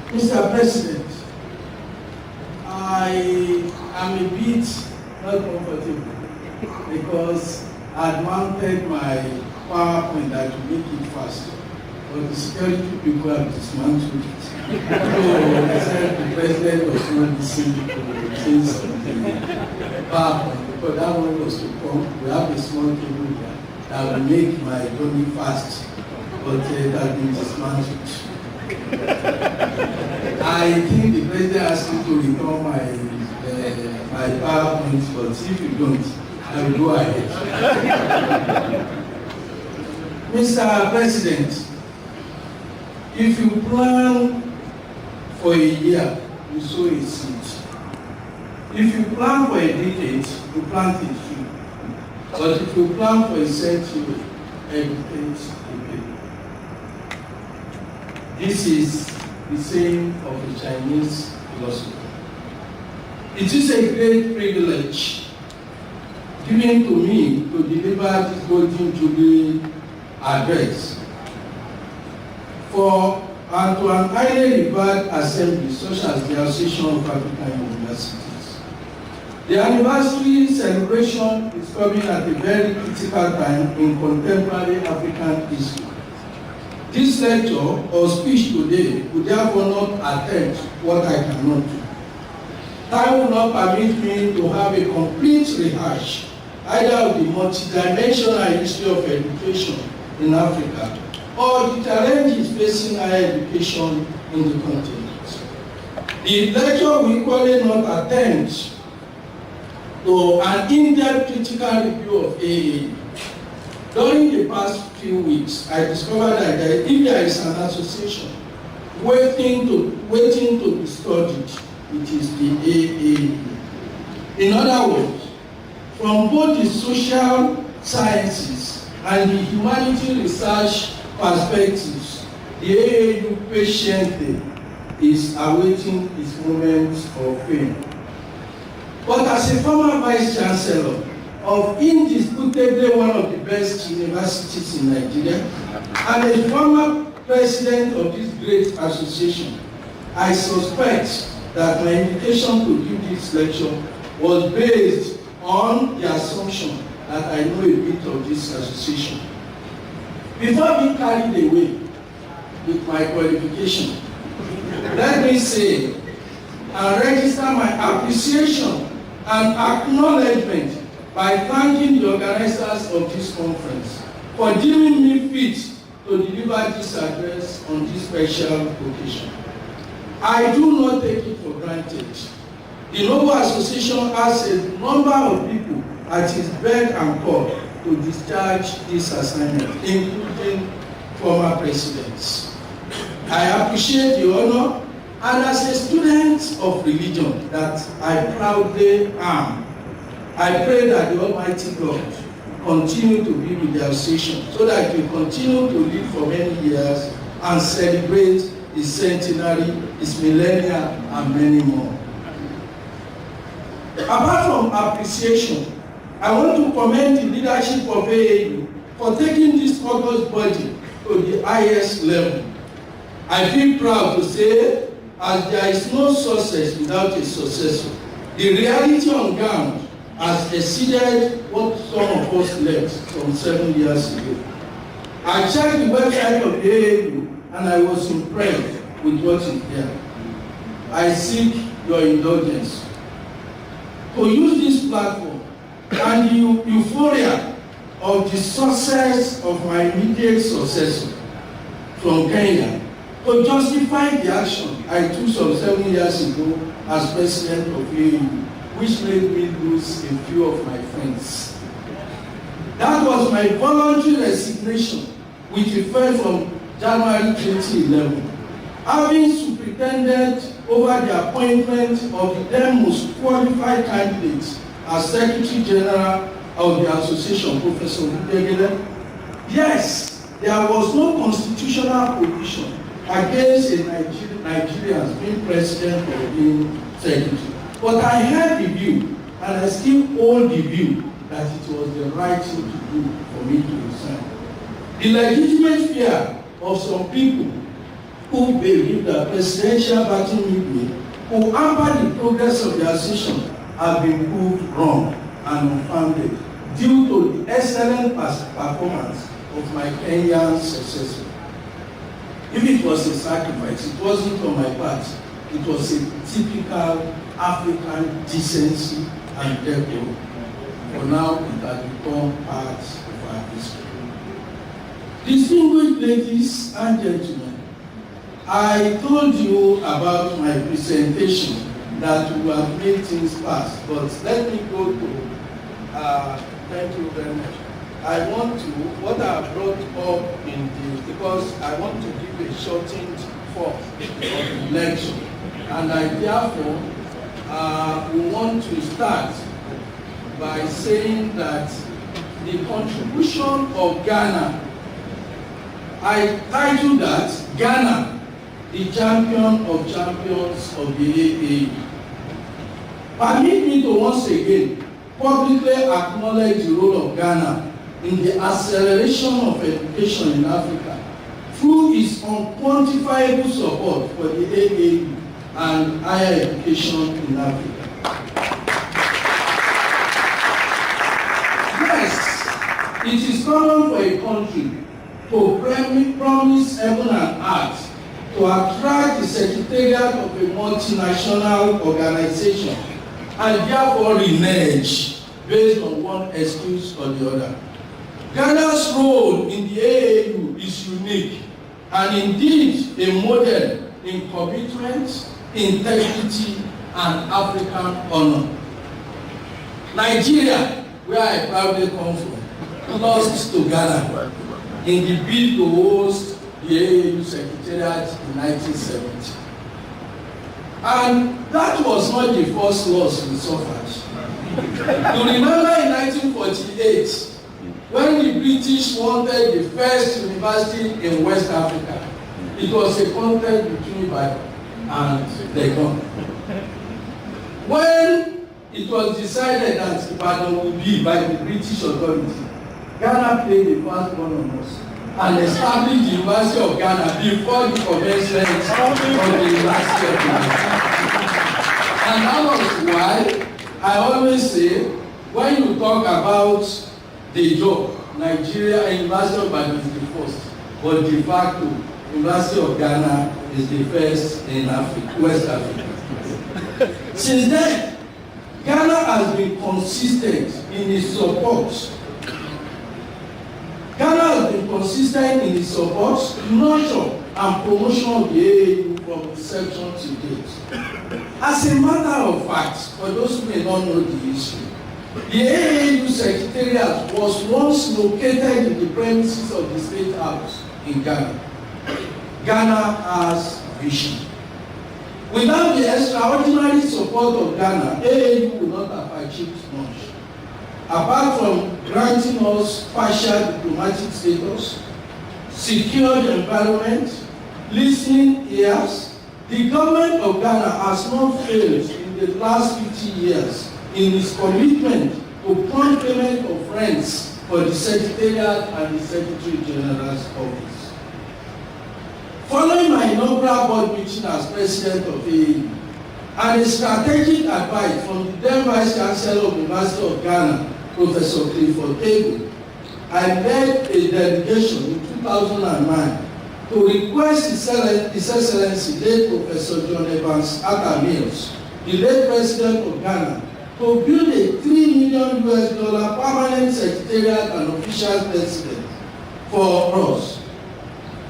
Mr. President, I am a bit not comfortable because I had mounted my PowerPoint that to make it faster, but the security people have dismantled it. So I said the president was not listening to things on the PowerPoint because that one was to come. We have a small table here that will make my journey fast, but it has been dismantled. I think the president asked me to return my PowerPoint, but if you don't, I will go ahead. Mr. President, if you plan for a year, you sow a seed. If you plan for a decade, you plant a tree. But if you plan for a century, educate a baby. This is the saying of the Chinese philosopher. It is a great privilege given to me to deliver this Golden Jubilee address and to an highly revered assembly such as the Association of African Universities. The anniversary celebration is coming at a very critical time in contemporary African history. This lecture or speech today would therefore not attempt what I cannot do. Time will not permit me to have a complete rehash either of the multidimensional history of education in Africa or the challenges facing higher education in the continent. The lecture will equally not attempt to an in-depth critical review of AAU. During the past few weeks, I discovered that if there is an association waiting to be studied, it is the AAU. In other words, from both the social sciences and the humanity research perspectives, the AAU patiently is awaiting its moment of fame. But as a former Vice Chancellor of indisputably one of the best universities in Nigeria and a former president of this great association, I suspect that my invitation to give this lecture was based on the assumption that I know a bit of this association. Before being carried away with my qualification, let me say and register my appreciation and acknowledgement by thanking the organizers of this conference for deeming me fit to deliver this address on this special occasion. I do not take it for granted. The Noble Association has a number of people at its beck and call to discharge this assignment, including former presidents. I appreciate the honor, and as a student of religion that I proudly am, I pray that the Almighty God continue to be with the association so that we continue to live for many years and celebrate its centenary, its millennia, and many more. Apart from appreciation, I want to commend the leadership of AAU for taking this August body to the highest level. I feel proud to say, as there is no success without a successor, the reality on ground has exceeded what some of us left from 7 years ago. I checked the website of the AAU and I was impressed with what is there. I seek your indulgence to use this platform and the euphoria of the success of my immediate successor from Kenya to justify the action I took some 7 years ago as president of AAU, which made me lose a few of my friends. That was my voluntary resignation, which effect from January 2011. Having superintended over the appointment of the then most qualified candidate as Secretary General of the Association, Professor Oloyede, yes, there was no constitutional provision against a Nigerian being president or being secretary. But I held the view, and I still hold the view, that it was the right thing to do for me to resign. The legitimate fear of some people who believe that presidential battle midway who hamper the progress of the association have been proved wrong and unfounded due to the excellent performance of my Kenyan successor. If it was a sacrifice, it wasn't on my part. It was a typical African decency and decorum. For now, it has become part of our history. Distinguished ladies and gentlemen, I told you about my presentation that we have made things pass, but let me go to, thank you very much. I want to, what I brought up in the, because I want to give a shortened form of the lecture, and I therefore we want to start by saying that the contribution of Ghana, I titled that Ghana, the champion of champions of the AAU. Permit me to once again publicly acknowledge the role of Ghana in the acceleration of education in Africa through its unquantifiable support for the AAU and higher education in Africa. Yes, it is common for a country to promise heaven and earth to attract the secretariat of a multinational organization and therefore renege based on one excuse or the other. Ghana's role in the AAU is unique and indeed a model in commitment, integrity, and African honor. Nigeria, where I proudly come from, lost to Ghana in the bid to host the AAU Secretariat in 1970. And that was not the first loss we suffered. You remember in 1948, when the British wanted the first university in West Africa, it was a contest between Ibadan and Legon. When it was decided that Ibadan would be by the British authority, Ghana played the first one on us and established the University of Ghana before the commencement of the University of Ghana. And that was why I always say, when you talk about the job, Nigeria and University of Ibadan is the first, but de facto, University of Ghana is the first in Africa, West Africa. Since then, Ghana has been consistent in its support. Ghana has been consistent in its support, nurture, and promotion of the AAU from inception to date. As a matter of fact, for those who may not know the history, the AAU Secretariat was once located in the premises of the State House in Ghana. Ghana has vision. Without the extraordinary support of Ghana, AAU would not have achieved much. Apart from granting us partial diplomatic status, secured environment, listening ears, the government of Ghana has not failed in the last 50 years in its commitment to prompt payment of rents for the Secretariat and the Secretary General's office. Following my inaugural board meeting as president of AAU and a strategic advice from the then Vice Chancellor of the University of Ghana, Professor Clifford Ego, I led a delegation in 2009 to request His Excellency late Professor John Evans Atta Mills, the late President of Ghana, to build a $3 million permanent secretariat and official president for us,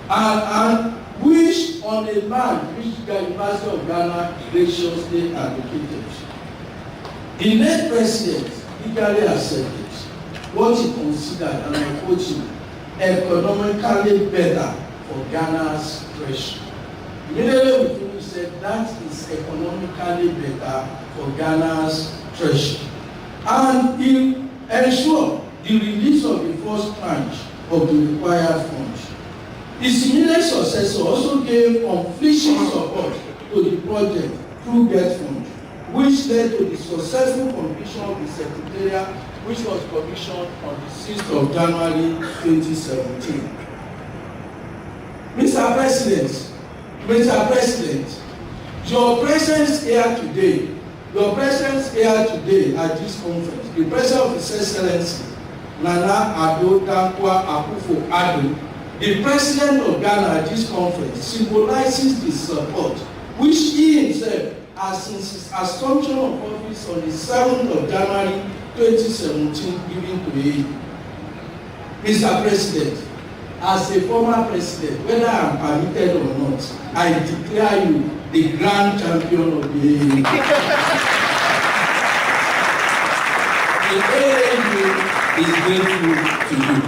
and which on a land which the University of Ghana graciously advocated. The late President legally accepted what he considered, and I quote him, economically better for Ghana's treasury. Immediately we finished, said that is economically better for Ghana's treasury. And he ensured the release of the first tranche of the required funds. His immediate successor also gave unflinching support to the project through debt fund, which led to the successful completion of the Secretariat, which was commissioned on the 6th of January 2017. Mr. President, Mr. President, your presence here today at this conference, the presence of His Excellency Nana Addo Dankwa Akufo-Addo, the President of Ghana at this conference, symbolizes the support which he himself has since his assumption of office on the 7th of January 2017 given to AAU. Mr. President, as a former president, whether I am permitted or not, I declare you the grand champion of the AAU. The AAU is grateful to you.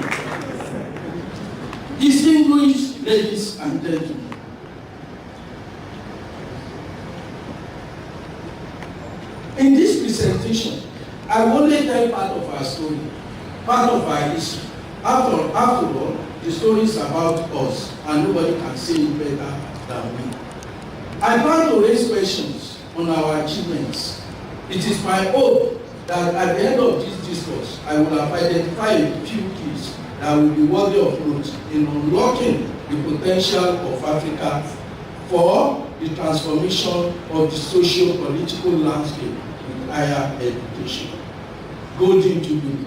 Distinguished ladies and gentlemen, in this presentation, I will only tell part of our story, part of our history. After all, the story is about us, and nobody can say it better than me. I plan to raise questions on our achievements. It is my hope that at the end of this discourse, I will have identified a few keys that will be worthy of note in unlocking the potential of Africa for the transformation of the socio-political landscape with higher education. Golden Jubilee.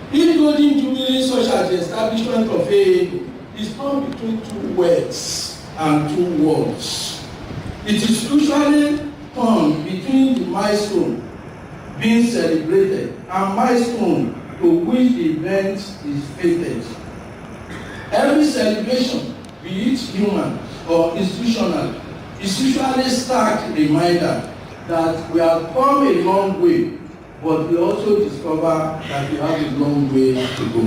This Golden Jubilee, such as the establishment of AAU, is not between two words and two words. It is usually found between the milestone being celebrated and milestone to which the event is fated. Every celebration, be it human or institutional, is usually a stark reminder that we have come a long way, but we also discover that we have a long way to go.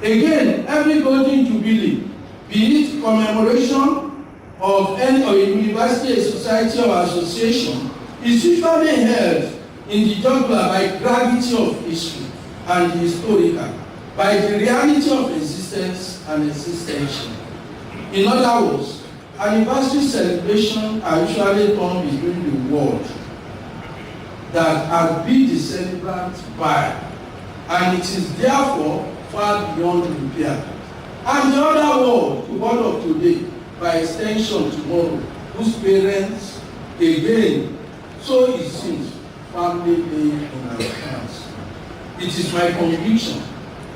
Again, every Golden Jubilee, be it commemoration of any or a university, a society or association, is usually held in the jugular by gravity of history and the historical, by the reality of existence and existential. In other words, anniversary celebrations are usually done between the world that has been the celebrant by, and it is therefore far beyond repair. And the other world, the world of today, by extension tomorrow, whose parents, again, so it seems, family lay in our hands. It is my conviction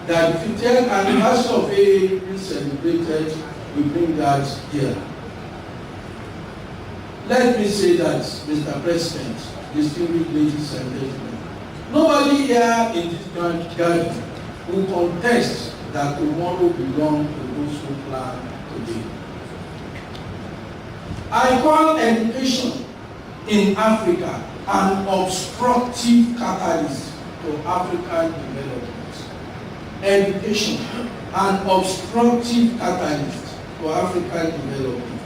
that the 50th anniversary of AAU being celebrated will bring that here. Let me say that, Mr. President, distinguished ladies and gentlemen, nobody here in this gathering will contest that tomorrow belongs to those who plan today. I call education in Africa an obstructive catalyst to African development. Education, an obstructive catalyst to African development.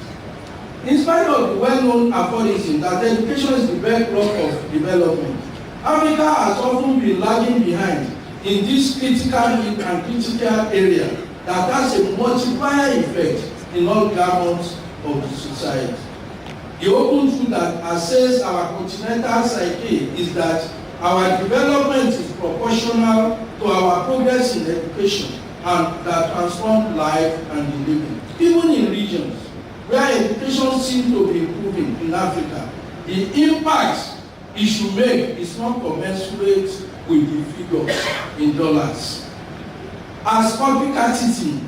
In spite of the well-known aphorism that education is the bedrock of development, Africa has often been lagging behind in this critical and critical area that has a multiplier effect in all garments of the society. The open truth that assess our continental psyche is that our development is proportional to our progress in education and that transforms life and the living. Even in regions where education seems to be improving in Africa, the impact it should make is not commensurate with the figures in dollars. As copycatism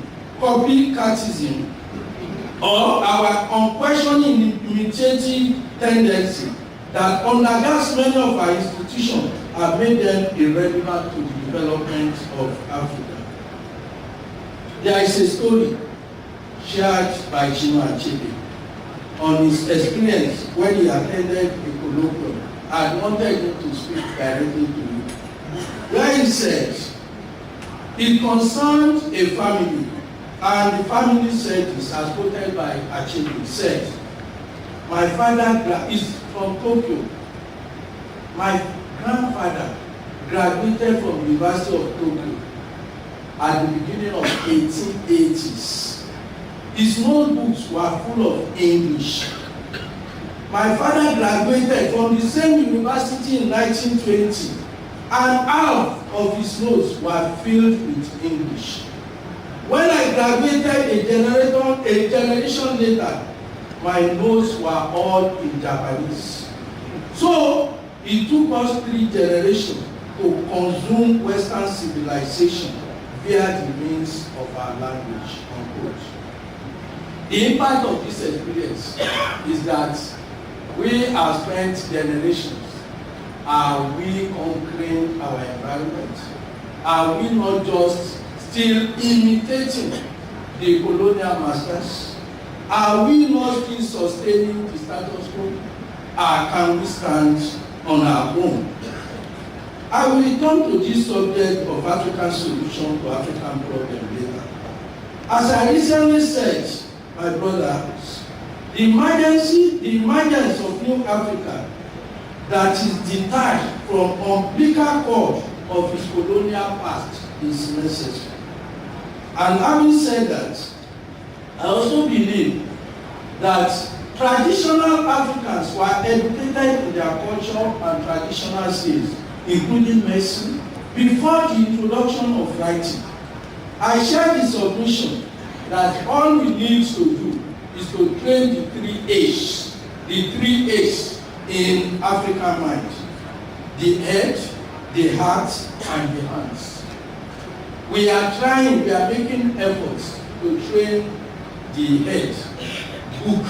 or our unquestioning imitative tendency that undergirds many of our institutions have made them irrelevant to the development of Africa. There is a story shared by Chinua Achebe on his experience when he attended a colloquium and wanted him to speak directly to him. Where he says, it concerned a family, and the family said this, as quoted by Achebe, said, my father is from Tokyo. My grandfather graduated from the University of Tokyo at the beginning of 1880s. His notebooks were full of English. My father graduated from the same university in 1920, and half of his notes were filled with English. When I graduated a generation later my notes were all in Japanese. So it took us 3 generations to consume Western civilization via the means of our language, unquote. The impact of this experience is that we have spent generations. Are we conquering our environment? Are we not just still imitating the colonial masters? Are we not still sustaining the status quo? Or can we stand on our own? I will return to this subject of African solution to African problem later. As I recently said, my brothers, the emergence of new Africa that is detached from umbilical cord of its colonial past is necessary. And having said that, I also believe that traditional Africans were educated in their culture and traditional skills, including medicine, before the introduction of writing. I share the submission that all we need to do is to train the 3 H's, in African mind: the head, the heart, and the hands. We are making efforts to train the head, book,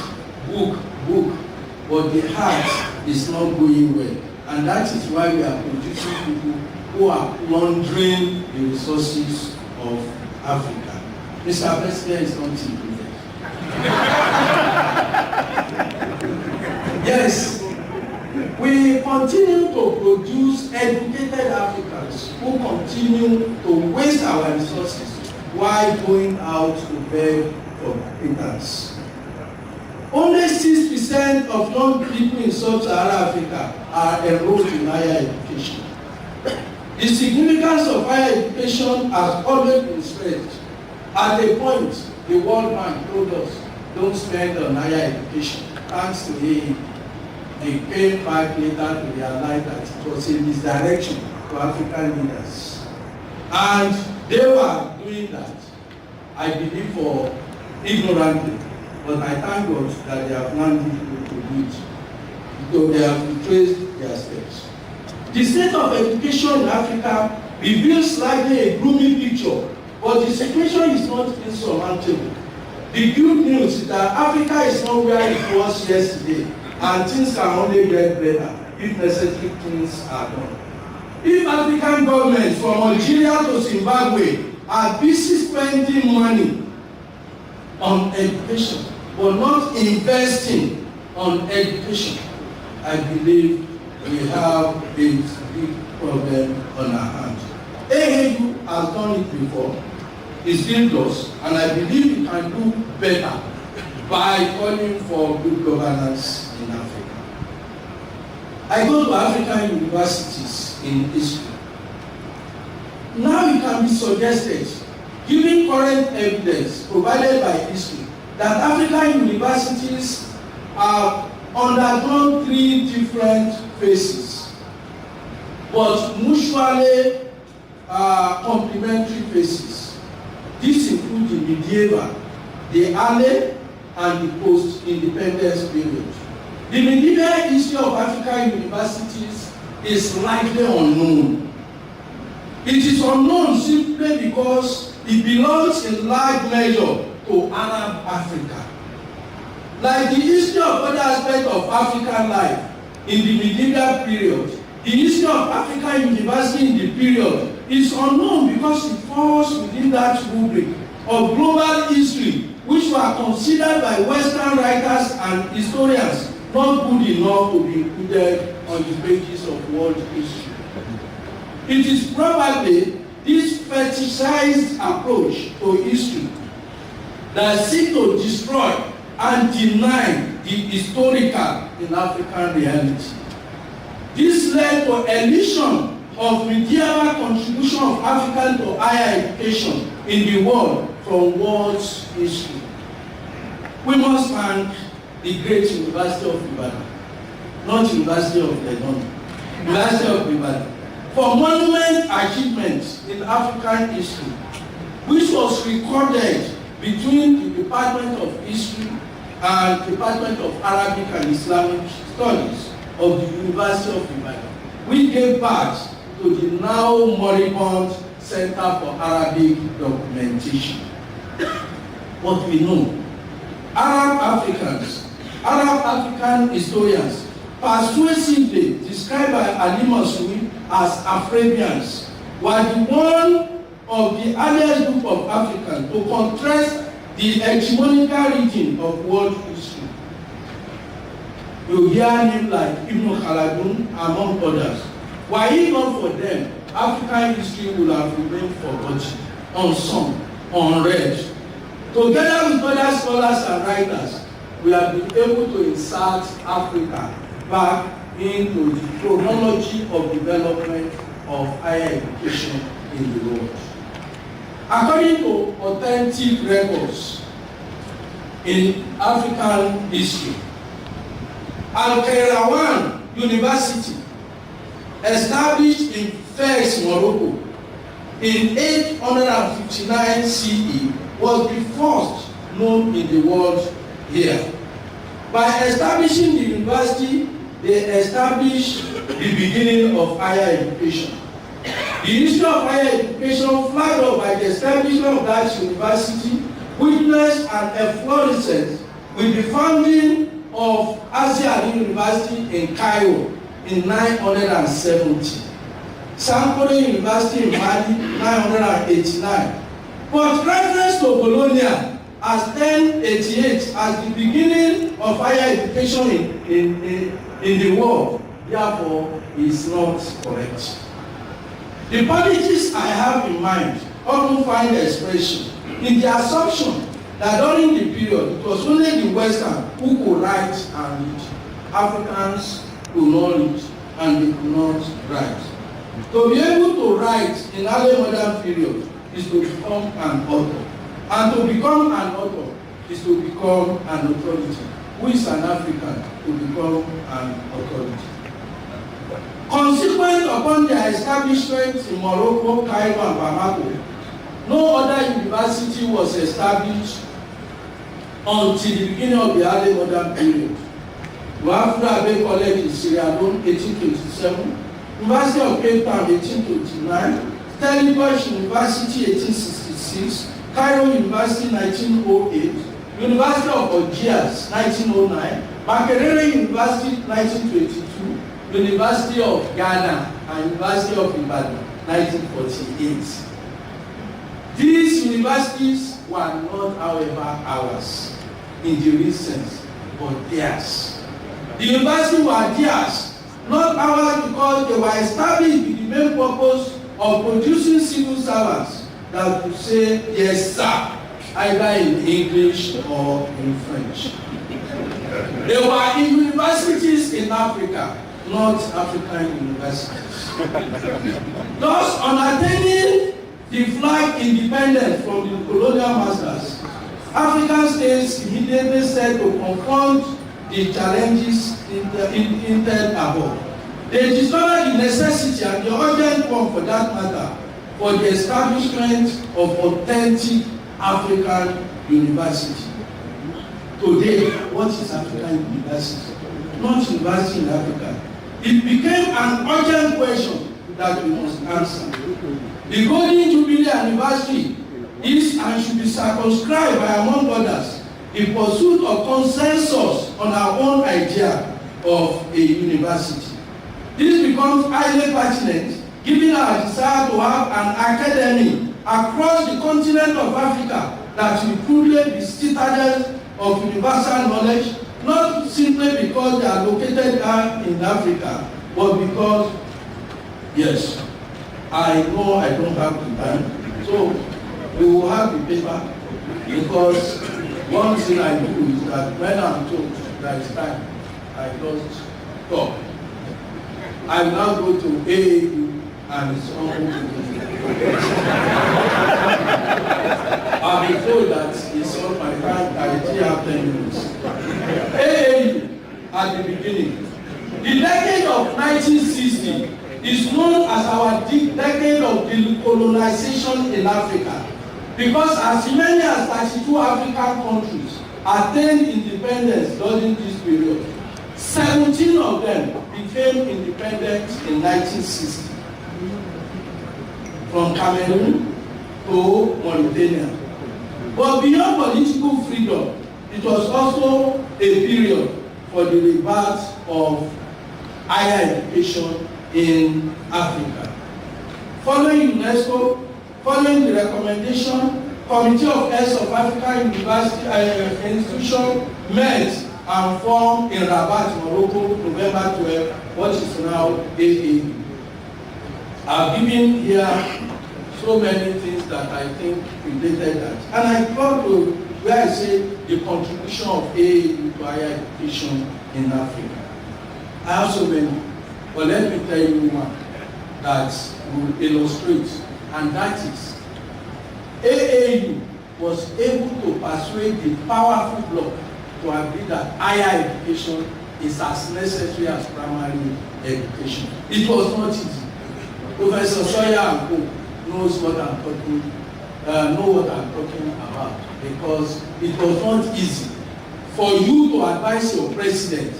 but the heart is not going well. And that is why we are producing people who are plundering the resources of Africa. Mr. President is not included. Yes, we continue to produce educated Africans who continue to waste our resources while going out to beg for pittance. Only 6% of young people in sub-Saharan Africa are enrolled in higher education. The significance of higher education has always been stressed. At a point, the World Bank told us, don't spend on higher education. Thanks to him, they came back later to realize that it was a misdirection to African leaders. And they were doing that, I believe, for ignorantly. But I thank God that they have learned to do it. Because they have retraced their steps. The state of education in Africa reveals slightly a gloomy picture, but the situation is not insurmountable. The good news is that Africa is not where it was yesterday, and things can only get better if necessary things are done. If African governments from Algeria to Zimbabwe are busy spending money on education, but not investing on education, I believe we have a big problem on our hands. AAU has done it before, it still does, and I believe it can do better by calling for good governance in Africa. I go to African universities in history. Now it can be suggested, given current evidence provided by history, that African universities have undergone 3 different phases, but mutually complementary phases. These include the medieval, the early, and the post-independence period. The medieval history of African universities is likely unknown. It is unknown simply because it belongs in large measure to Arab Africa. Like the history of other aspects of African life in the medieval period, the history of African university in the period is unknown because it falls within that rubric of global history, which were considered by Western writers and historians not good enough to be included on the pages of world history. It is probably this fetishized approach to history that seeks to destroy and deny the historical in African reality. This led to elision of medieval contribution of African to higher education in the world from world's history. We must thank the great University of Ibadan, not University of Lebanon, University of Ibadan, for monument achievements in African history, which was recorded between the Department of History and Department of Arabic and Islamic Studies of the University of Ibadan, which gave birth to the now moribund Center for Arabic Documentation. What we know, Arab African historians persuasively described by Ali Masui as Afrabians, were the one of the earliest group of Africans to contrast the hegemonical region of world history. You hear names like Ibn Khaldun, among others. Were it not for them, African history would have remained forgotten, unsung, unread. Together with other scholars and writers, we have been able to insert Africa back into the chronology of development of higher education in the world. According to authentic records in African history, Al-Qayrawan University, established in Fez, Morocco, in 859 CE, was the first known in the world here. By establishing the university, they established the beginning of higher education. The history of higher education, flagged up by the establishment of that university, witnessed an efflorescence with the founding of Is-haq University in Cairo in 970. Sankore University in Mali, 989. But reference to Bologna as 1088 as the beginning of higher education in the world, therefore, is not correct. The politics I have in mind often find expression in the assumption that during the period, it was only the Western who could write and read. Africans could not read and they could not write. To be able to write in early modern period is to become an author. And to become an author is to become an authority. Who is an African to become an authority? Consequent upon their establishment in Morocco, Cairo, and Bamako, no other university was established until the beginning of the early modern period. Wafra Abe College in Sierra Leone, 1827, University of Cape Town, 1829, Stellenbosch University, 1866, Cairo University, 1908, University of Algiers, 1909, Makerere University, 1922, University of Ghana, and University of Ibadan, 1948. These universities were not, however, ours in the real sense, but theirs. The universities were theirs, not ours, because they were established with the main purpose of producing civil servants that would say yes sir, either in English or in French. They were in universities in Africa, not African universities. Thus, on attaining the flag independence from the colonial masters, African states immediately set to confront the challenges hinted above. They discovered the necessity and the urgent one, for that matter, for the establishment of authentic African university. Today, what is African university? Not university in Africa. It became an urgent question that we must answer. The Golden Jubilee Anniversary is and should be circumscribed by, among others, the pursuit of consensus on our own idea of a university. This becomes highly pertinent given our desire to have an academy across the continent of Africa that will truly be citadels of universal knowledge, not simply because they are located in Africa, but because, yes, I know I don't have the time, so we will have the paper, because one thing I do is that when I'm told that it's time, I just stop. I will now go to AAU and it's all I've been told that it's on my time, I still have 10 minutes. AAU at the beginning. The decade of 1960 is known as our decade of decolonization in Africa, because as many as 32 African countries attained independence during this period. 17 of them became independent in 1960, from Cameroon to Mauritania. But beyond political freedom, it was also a period for the rebirth of higher education in Africa. Following UNESCO, following the recommendation, Committee of Heads of African University Institution met and formed in Rabat, Morocco, November 12, what is now AAU. I've given here so many things that I think related that. And I come to where I say the contribution of AAU to higher education in Africa. I have so many, but let me tell you one that will illustrate, and that is AAU was able to persuade the powerful bloc to agree that higher education is as necessary as primary education. It was not easy. Professor Sawyer and Co knows what I'm talking about, because it was not easy for you to advise your president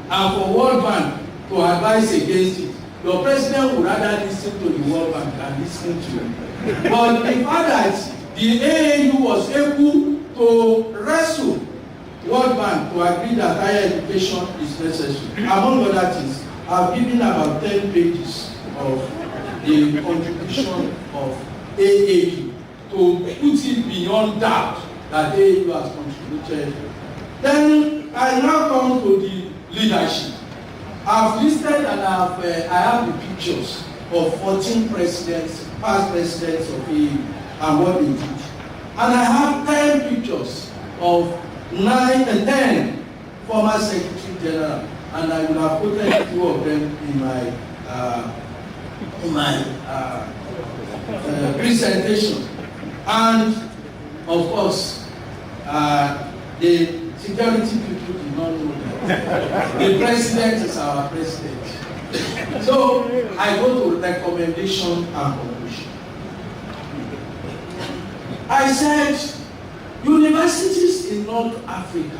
and for World Bank to advise against it. Your president would rather listen to the World Bank than listen to you. But the fact that the AAU was able to wrestle World Bank to agree that higher education is necessary. Among other things, I've given about 10 pages of the contribution of AAU to put it beyond doubt that AAU has contributed. Then I now come to the leadership. I've listed and I have the pictures of 14 presidents, past presidents of AAU and what they did. And I have 10 pictures of 9 and 10 former Secretary General, and I will have quoted 2 of them in my presentation. And of course, the security people do not know that the president is our president. So I go to recommendation and conclusion. I said, universities in North Africa,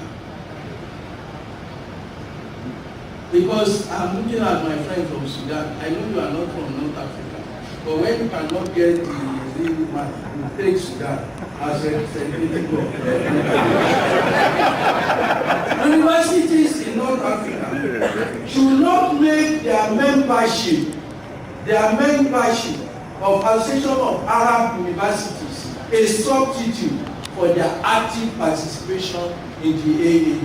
because I'm looking at my friend from Sudan. I know you are not from North Africa, but when you cannot get the real man, you take Sudan as a representative of universities in North Africa should not make their membership of Association of Arab Universities a substitute for their active participation in the AA.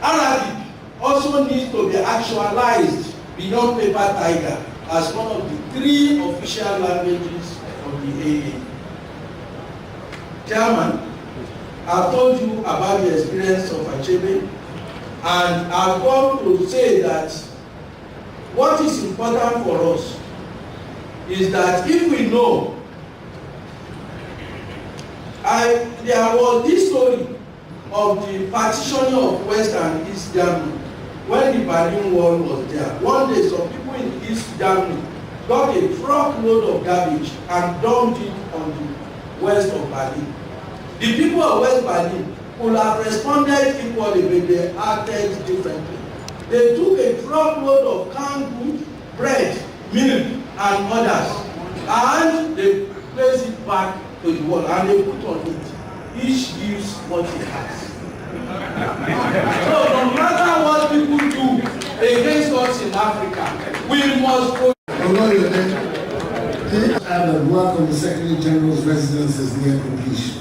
Arabic also needs to be actualized beyond paper tiger as one of the 3 official languages of the AA. Chairman, I've told you about the experience of Achebe, and I've come to say that what is important for us is that if we know, there was this story of the partitioning of West and East Germany when the Berlin Wall was there. One day, some people in East Germany got a truckload of garbage and dumped it on the west of Berlin. The people of West Berlin could have responded equally, but they acted differently. They took a truckload of canned food, bread, milk, and others, and they placed it back to the wall, and they put on it. Each gives what he has. So no matter what people do against us in Africa, we must go. Oloyede, please add that work on the Secretary General's residence is near completion.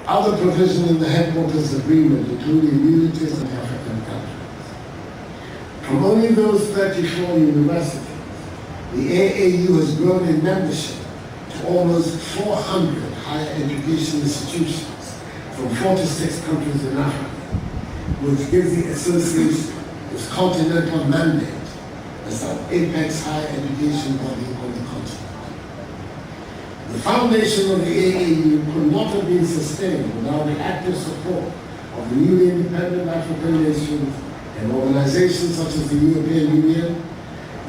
Other provision in the headquarters agreement include immunities in African countries. From only those 34 universities, the AAU has grown in membership to almost 400 higher education institutions from 46 countries in Africa, which gives the association its continental mandate as an apex higher education body on the continent. The foundation of the AAU could not have been sustained without the active support of the newly independent African nations and organizations such as the European Union,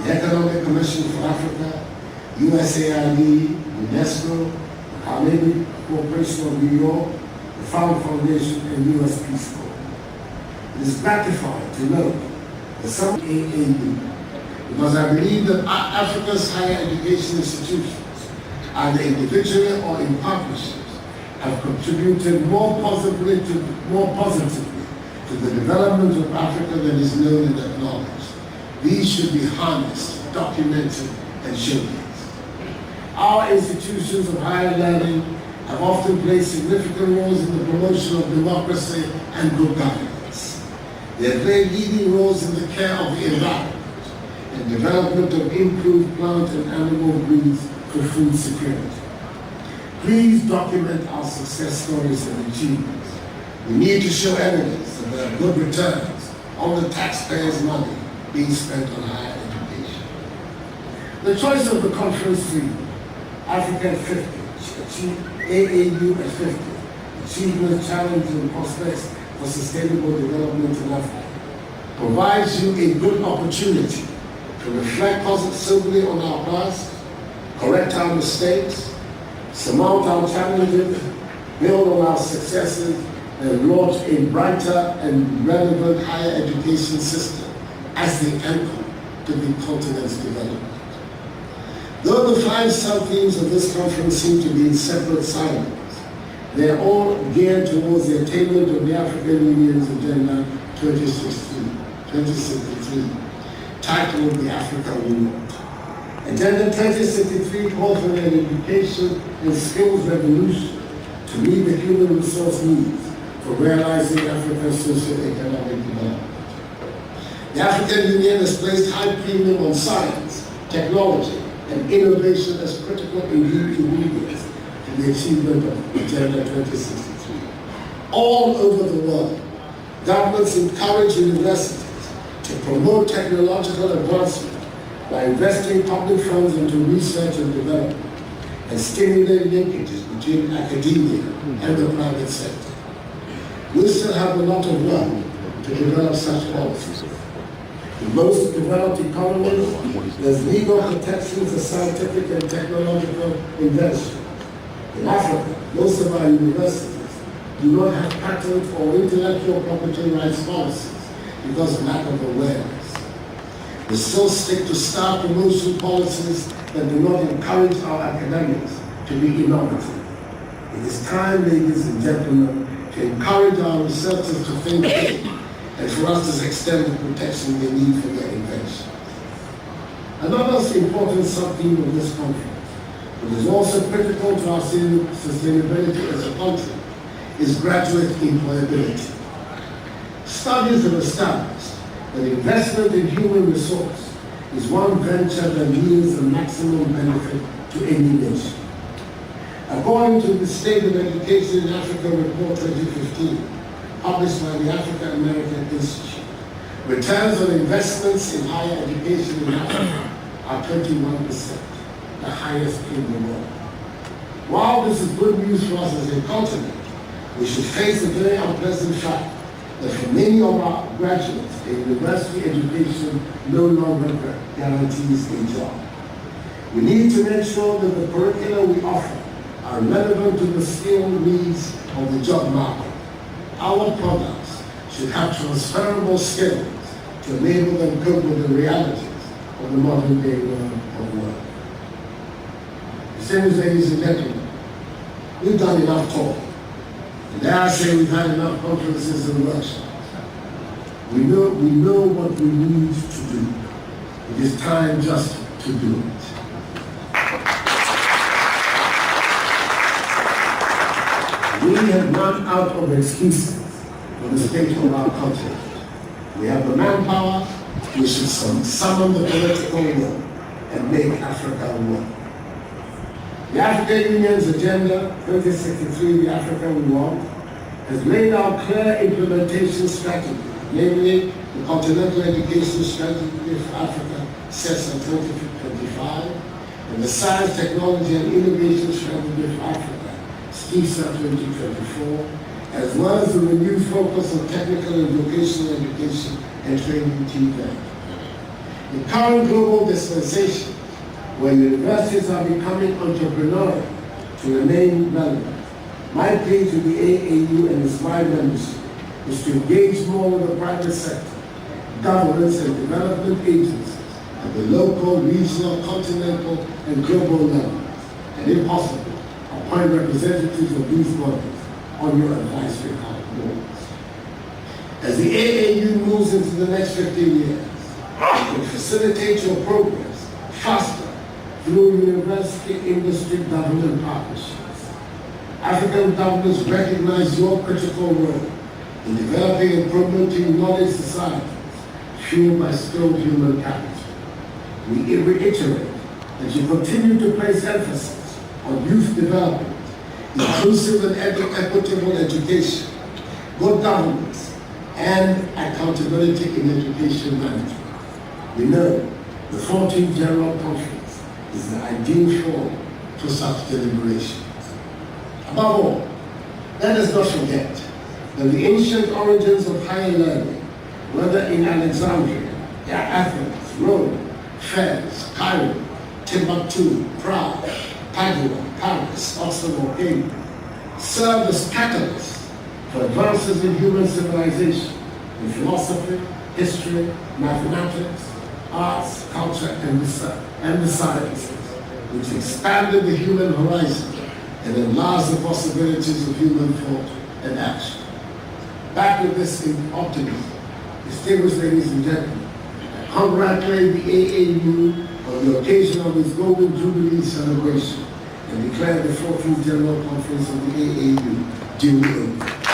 the Economic Commission for Africa, USAID, UNESCO, the Carnegie Corporation of New York, the Farm Foundation, and U.S. Peace Corps. It is gratifying to note that some AAU, because I believe that Africa's higher education institutions, either individually or in partnerships, have contributed more positively to the development of Africa than is known and acknowledged. These should be harnessed, documented, and showcased. Our institutions of higher learning have often played significant roles in the promotion of democracy and good governance. They have played leading roles in the care of the environment and development of improved plant and animal breeds for food security. Please document our success stories and achievements. We need to show evidence that there are good returns on the taxpayers' money being spent on higher education. The choice of the conference theme, Africa at 50, AAU at 50, Achievement, Challenge, and Prospects for Sustainable Development in Africa, provides you a good opportunity to reflect soberly on our past, correct our mistakes, surmount our challenges, build on our successes, and launch a brighter and relevant higher education system as the anchor to the continent's development. Though the 5 sub-themes of this conference seem to be in separate silos, they are all geared towards the attainment of the African Union's Agenda 2063, titled The Africa We Want. Agenda 2063 calls for an education and skills revolution to meet the human resource needs for realizing Africa's socio-economic development. The African Union has placed high premium on science, technology, and innovation as critical ingredients to the achievement of Agenda 2063. All over the world, governments encourage universities to promote technological advancement by investing public funds into research and development and stimulate linkages between academia and the private sector. We still have a lot of work to develop such policies. In most developed economies, there's legal protection for scientific and technological invention. In Africa, most of our universities do not have patent or intellectual property rights policies because of lack of awareness. We still stick to star promotion policies that do not encourage our academics to be innovative. It is time, ladies and gentlemen, to encourage our researchers to think big and for us to extend the protection they need for their invention. Another important sub-theme of this conference, which is also critical to our sustainability as a country, is graduate employability. Studies have established that investment in human resource is one venture that yields the maximum benefit to any nation. According to the State of Education in Africa Report 2015, published by the African American Institute, returns on investments in higher education in Africa are 21%, the highest in the world. While this is good news for us as a continent, we should face the very unpleasant fact that for many of our graduates, a university education no longer guarantees a job. We need to make sure that the curricula we offer are relevant to the skill needs of the job market. Our products should have transferable skills to enable them to cope with the realities of the modern day world of work. Distinguished ladies and gentlemen, we've done enough talking. And dare I say we've had enough conferences and workshops. We know what we need to do. It is time just to do it. We have run out of excuses for the state of our country. We have the manpower, we should summon the political will and make Africa work. The African Union's Agenda 2063, the Africa we want, has laid out clear implementation strategy, namely the Continental Education Strategy for Africa sets on 2025, and the Science, Technology and Innovation Strategy for Africa, STISA 2024, as well as the renewed focus on technical and vocational education and training TVET. The current global dispensation, where universities are becoming entrepreneurial to remain relevant, My plea to the AAU and its wide membership is to engage more with the private sector, governments and development agencies at the local, regional, continental, and global level, and if possible, appoint representatives of these bodies on your advisory boards. As the AAU moves into the next 15 years, it will facilitate your progress faster through university industry government partnerships. African governments recognize your critical role in developing and promoting knowledge societies fueled by skilled human capital. We reiterate that you continue to place emphasis on youth development, inclusive and equitable education, good governance, and accountability in education management. We know the 14th General Conference is the ideal forum for such deliberations. Above all, let us not forget that the ancient origins of higher learning, whether in Alexandria, Athens, Rome, Fez, Cairo, Timbuktu, Prague, Padua, Paris, Oxford, or Cambridge, serve as catalysts for advances in human civilization, in philosophy, history, mathematics, arts, culture, and the sciences, which expanded the human horizon and enlarged the possibilities of human thought and action. Back with this optimism, distinguished ladies and gentlemen, I congratulate the AAU on the occasion of its Golden Jubilee celebration and declare the 14th General Conference of the AAU duly open.